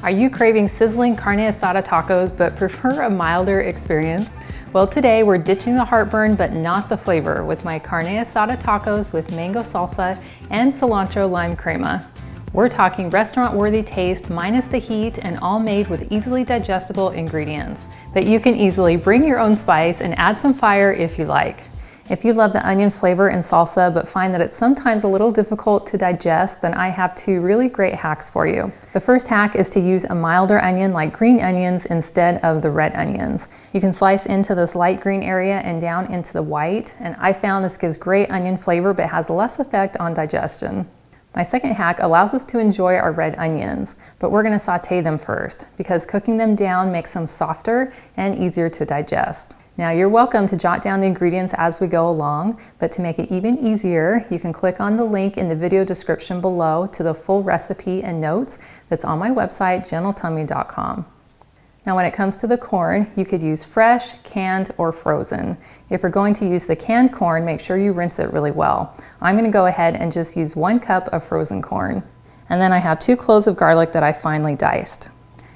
Are you craving sizzling carne asada tacos but prefer a milder experience? Well, today we're ditching the heartburn but not the flavor with my carne asada tacos with mango salsa and cilantro lime crema. We're talking restaurant-worthy taste minus the heat and all made with easily digestible ingredients. But you can easily bring your own spice and add some fire if you like. If you love the onion flavor in salsa but find that it's sometimes a little difficult to digest, then I have two really great hacks for you. The first hack is to use a milder onion like green onions instead of the red onions. You can slice into this light green area and down into the white, and I found this gives great onion flavor but has less effect on digestion. My second hack allows us to enjoy our red onions, but we're going to saute them first because cooking them down makes them softer and easier to digest. Now, you're welcome to jot down the ingredients as we go along, but to make it even easier, you can click on the link in the video description below to the full recipe and notes that's on my website, gentletummy.com. Now, when it comes to the corn, you could use fresh, canned, or frozen. If you're going to use the canned corn, make sure you rinse it really well. I'm going to go ahead and just use 1 cup of frozen corn. And then I have 2 cloves of garlic that I finely diced.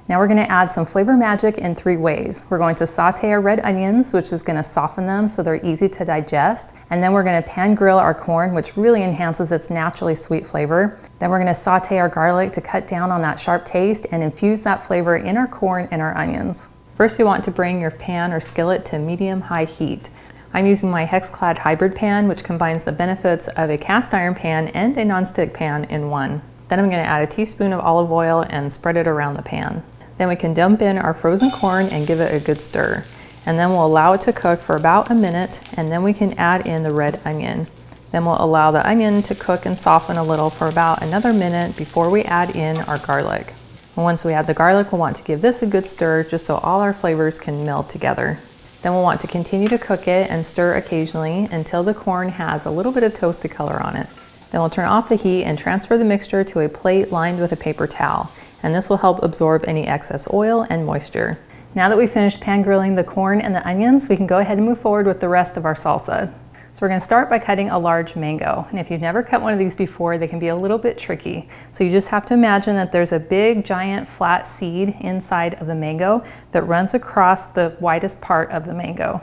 Now we're going to add some flavor magic in 3 ways. We're going to saute our red onions, which is going to soften them so they're easy to digest. And then we're going to pan grill our corn, which really enhances its naturally sweet flavor. Then we're going to saute our garlic to cut down on that sharp taste and infuse that flavor in our corn and our onions. First, you want to bring your pan or skillet to medium-high heat. I'm using my hexclad hybrid pan, which combines the benefits of a cast iron pan and a nonstick pan in one. Then I'm going to add a teaspoon of olive oil and spread it around the pan. Then we can dump in our frozen corn and give it a good stir. And then we'll allow it to cook for about a minute, and then we can add in the red onion. Then we'll allow the onion to cook and soften a little for about another minute before we add in our garlic. And once we add the garlic, we'll want to give this a good stir just so all our flavors can meld together. Then we'll want to continue to cook it and stir occasionally until the corn has a little bit of toasted color on it. Then we'll turn off the heat and transfer the mixture to a plate lined with a paper towel. And this will help absorb any excess oil and moisture. Now that we've finished pan grilling the corn and the onions, we can go ahead and move forward with the rest of our salsa. So we're going to start by cutting a large mango. And if you've never cut one of these before, they can be a little bit tricky. So you just have to imagine that there's a big, giant, flat seed inside of the mango that runs across the widest part of the mango.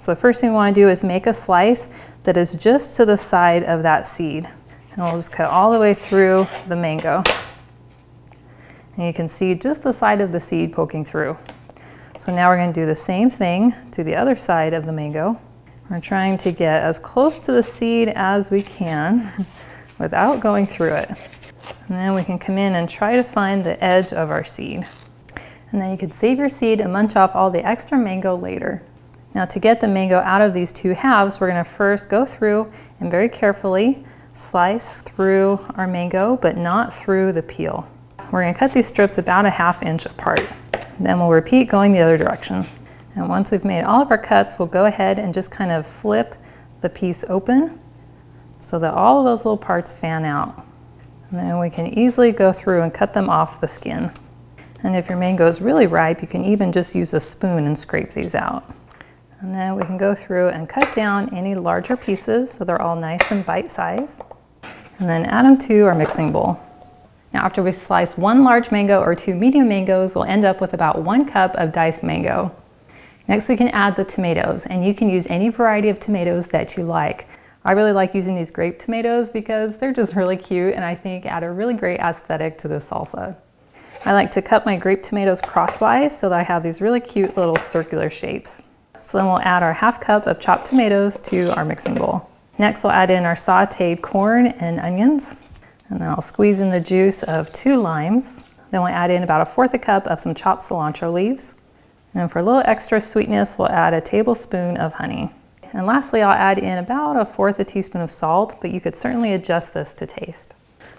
So the first thing we want to do is make a slice that is just to the side of that seed. And we'll just cut all the way through the mango. And you can see just the side of the seed poking through. So now we're going to do the same thing to the other side of the mango. We're trying to get as close to the seed as we can without going through it. And then we can come in and try to find the edge of our seed. And then you can save your seed and munch off all the extra mango later. Now, to get the mango out of these 2 halves, we're going to first go through and very carefully slice through our mango, but not through the peel. We're going to cut these strips about a 1/2 inch apart. Then we'll repeat going the other direction. And once we've made all of our cuts, we'll go ahead and just kind of flip the piece open so that all of those little parts fan out. And then we can easily go through and cut them off the skin. And if your mango is really ripe, you can even just use a spoon and scrape these out. And then we can go through and cut down any larger pieces so they're all nice and bite-sized. And then add them to our mixing bowl. Now, after we slice 1 large mango or 2 medium mangoes, we'll end up with about 1 cup of diced mango. Next, we can add the tomatoes, and you can use any variety of tomatoes that you like. I really like using these grape tomatoes because they're just really cute and I think add a really great aesthetic to this salsa. I like to cut my grape tomatoes crosswise so that I have these really cute little circular shapes. So then we'll add our 1/2 cup of chopped tomatoes to our mixing bowl. Next, we'll add in our sauteed corn and onions. And then I'll squeeze in the juice of 2 limes. Then we'll add in about 1/4 cup of some chopped cilantro leaves. And for a little extra sweetness, we'll add a tablespoon of honey. And lastly, I'll add in about 1/4 teaspoon of salt, but you could certainly adjust this to taste.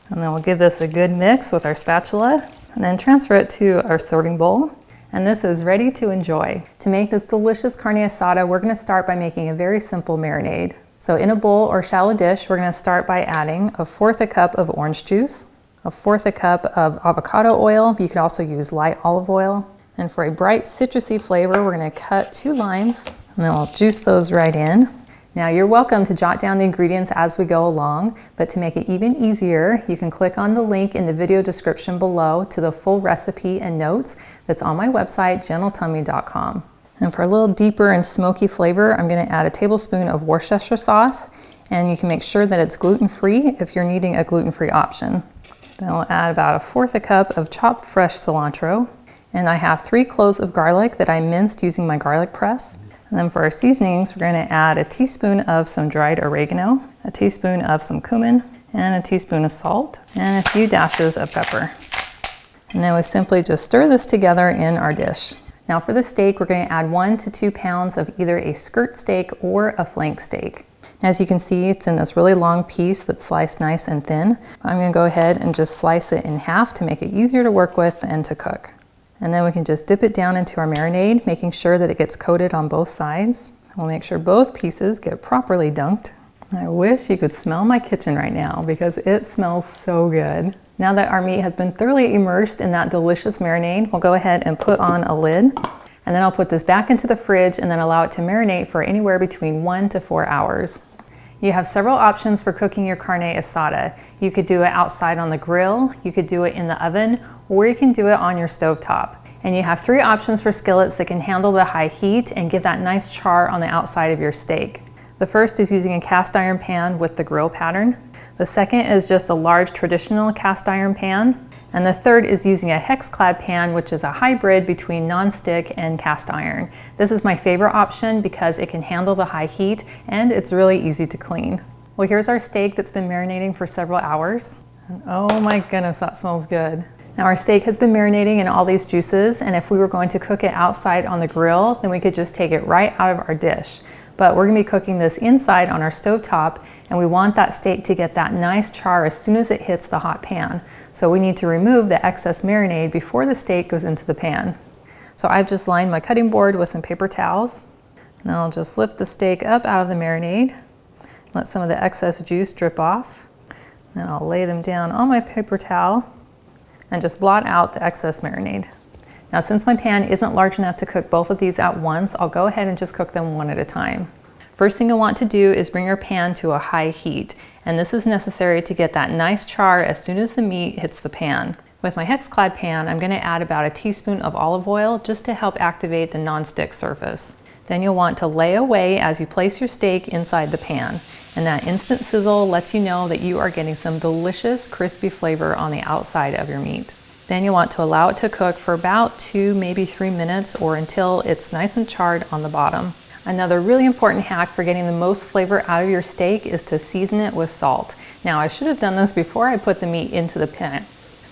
And then we'll give this a good mix with our spatula and then transfer it to our serving bowl. And this is ready to enjoy. To make this delicious carne asada, we're going to start by making a very simple marinade. So in a bowl or shallow dish, we're going to start by adding 1/4 cup of orange juice, 1/4 cup of avocado oil. You could also use light olive oil. And for a bright citrusy flavor, we're going to cut 2 limes, and then we'll juice those right in. Now you're welcome to jot down the ingredients as we go along, but to make it even easier, you can click on the link in the video description below to the full recipe and notes that's on my website, gentletummy.com. And for a little deeper and smoky flavor, I'm going to add a tablespoon of Worcestershire sauce, and you can make sure that it's gluten-free if you're needing a gluten-free option. Then I'll add about 1/4 cup of chopped fresh cilantro, and I have 3 cloves of garlic that I minced using my garlic press. And then for our seasonings, we're going to add a teaspoon of some dried oregano, a teaspoon of some cumin, and a teaspoon of salt, and a few dashes of pepper. And then we simply just stir this together in our dish. Now for the steak, we're going to add 1 to 2 pounds of either a skirt steak or a flank steak. As you can see, it's in this really long piece that's sliced nice and thin. I'm going to go ahead and just slice it in half to make it easier to work with and to cook. And then we can just dip it down into our marinade, making sure that it gets coated on both sides. We'll make sure both pieces get properly dunked. I wish you could smell my kitchen right now because it smells so good. Now that our meat has been thoroughly immersed in that delicious marinade, we'll go ahead and put on a lid. And then I'll put this back into the fridge and then allow it to marinate for anywhere between 1 to 4 hours. You have several options for cooking your carne asada. You could do it outside on the grill, you could do it in the oven, or you can do it on your stovetop. And you have 3 options for skillets that can handle the high heat and give that nice char on the outside of your steak. The first is using a cast iron pan with the grill pattern. The second is just a large traditional cast iron pan. And the third is using a hexclad pan, which is a hybrid between non-stick and cast iron. This is my favorite option because it can handle the high heat and it's really easy to clean. Well, here's our steak that's been marinating for several hours. And oh my goodness, that smells good. Now our steak has been marinating in all these juices, and if we were going to cook it outside on the grill, then we could just take it right out of our dish. But we're gonna be cooking this inside on our stovetop, and we want that steak to get that nice char as soon as it hits the hot pan. So we need to remove the excess marinade before the steak goes into the pan. So I've just lined my cutting board with some paper towels. And I'll just lift the steak up out of the marinade, let some of the excess juice drip off. Then I'll lay them down on my paper towel and just blot out the excess marinade. Now, since my pan isn't large enough to cook both of these at once, I'll go ahead and just cook them one at a time. First thing you'll want to do is bring your pan to a high heat, and this is necessary to get that nice char as soon as the meat hits the pan. With my hexclad pan, I'm going to add about a teaspoon of olive oil just to help activate the non-stick surface. Then you'll want to lay away as you place your steak inside the pan, and that instant sizzle lets you know that you are getting some delicious crispy flavor on the outside of your meat. Then you'll want to allow it to cook for about 2, maybe 3 minutes, or until it's nice and charred on the bottom. Another really important hack for getting the most flavor out of your steak is to season it with salt. Now, I should have done this before I put the meat into the pan,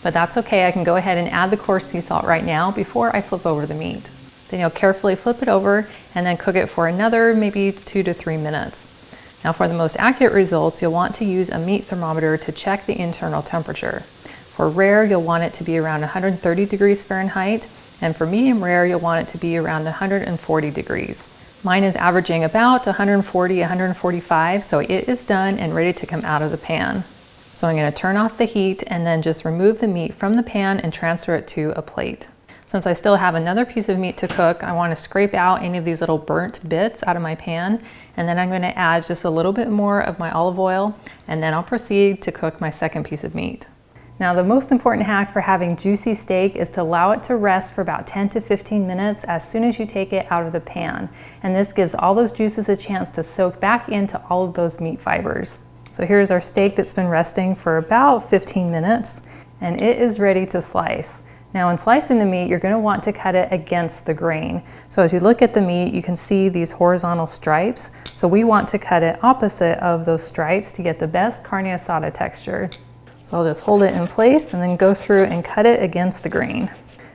but that's okay. I can go ahead and add the coarse sea salt right now before I flip over the meat. Then you'll carefully flip it over and then cook it for another maybe 2 to 3 minutes. Now, for the most accurate results, you'll want to use a meat thermometer to check the internal temperature. For rare, you'll want it to be around 130 degrees Fahrenheit, and for medium rare, you'll want it to be around 140 degrees. Mine is averaging about 140, 145, so it is done and ready to come out of the pan. So I'm going to turn off the heat and then just remove the meat from the pan and transfer it to a plate. Since I still have another piece of meat to cook, I want to scrape out any of these little burnt bits out of my pan, and then I'm going to add just a little bit more of my olive oil, and then I'll proceed to cook my second piece of meat. Now, the most important hack for having juicy steak is to allow it to rest for about 10 to 15 minutes as soon as you take it out of the pan. And this gives all those juices a chance to soak back into all of those meat fibers. So here's our steak that's been resting for about 15 minutes, and it is ready to slice. Now, in slicing the meat, you're going to want to cut it against the grain. So as you look at the meat, you can see these horizontal stripes. So we want to cut it opposite of those stripes to get the best carne asada texture. So I'll just hold it in place and then go through and cut it against the grain.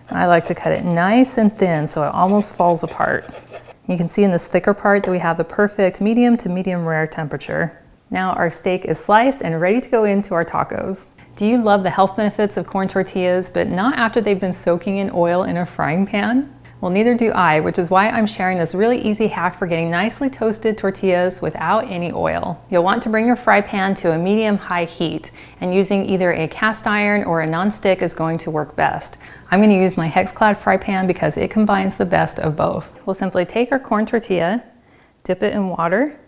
And I like to cut it nice and thin so it almost falls apart. You can see in this thicker part that we have the perfect medium to medium rare temperature. Now our steak is sliced and ready to go into our tacos. Do you love the health benefits of corn tortillas, but not after they've been soaking in oil in a frying pan? Well, neither do I, which is why I'm sharing this really easy hack for getting nicely toasted tortillas without any oil. You'll want to bring your fry pan to a medium-high heat, and using either a cast iron or a non-stick is going to work best. I'm going to use my hexclad fry pan because it combines the best of both. We'll simply take our corn tortilla, dip it in water,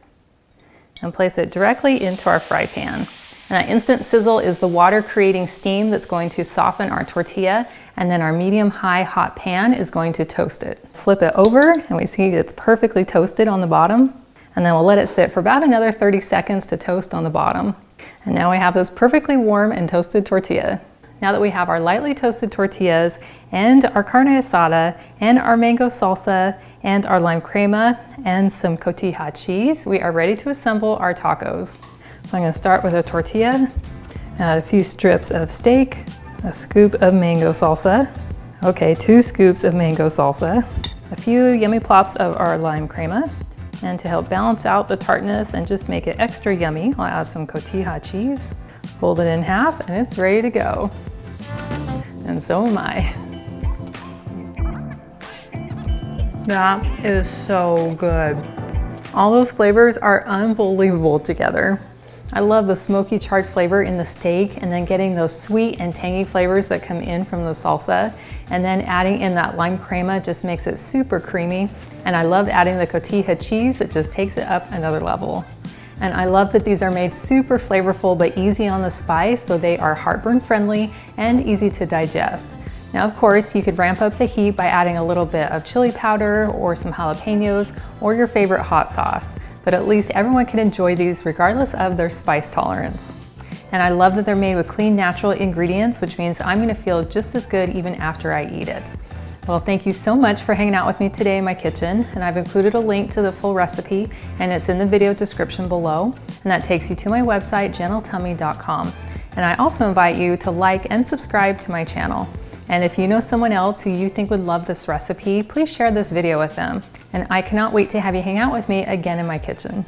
and place it directly into our fry pan. And that instant sizzle is the water creating steam that's going to soften our tortilla, and then our medium-high hot pan is going to toast it. Flip it over and we see it's perfectly toasted on the bottom, and then we'll let it sit for about another 30 seconds to toast on the bottom. And now we have this perfectly warm and toasted tortilla. Now that we have our lightly toasted tortillas and our carne asada and our mango salsa and our lime crema and some cotija cheese, we are ready to assemble our tacos. So I'm going to start with a tortilla, add a few strips of steak, a scoop of mango salsa, okay, 2 scoops of mango salsa, a few yummy plops of our lime crema, and to help balance out the tartness and just make it extra yummy, I'll add some cotija cheese, fold it in half, and it's ready to go. And so am I. That is so good. All those flavors are unbelievable together. I love the smoky charred flavor in the steak, and then getting those sweet and tangy flavors that come in from the salsa, and then adding in that lime crema just makes it super creamy. And I love adding the cotija cheese, it just takes it up another level. And I love that these are made super flavorful but easy on the spice, so they are heartburn friendly and easy to digest. Now, of course, you could ramp up the heat by adding a little bit of chili powder or some jalapenos or your favorite hot sauce. But at least everyone can enjoy these regardless of their spice tolerance. And I love that they're made with clean, natural ingredients, which means I'm gonna feel just as good even after I eat it. Well, thank you so much for hanging out with me today in my kitchen, and I've included a link to the full recipe, and it's in the video description below, and that takes you to my website, gentletummy.com. And I also invite you to like and subscribe to my channel. And if you know someone else who you think would love this recipe, please share this video with them. And I cannot wait to have you hang out with me again in my kitchen.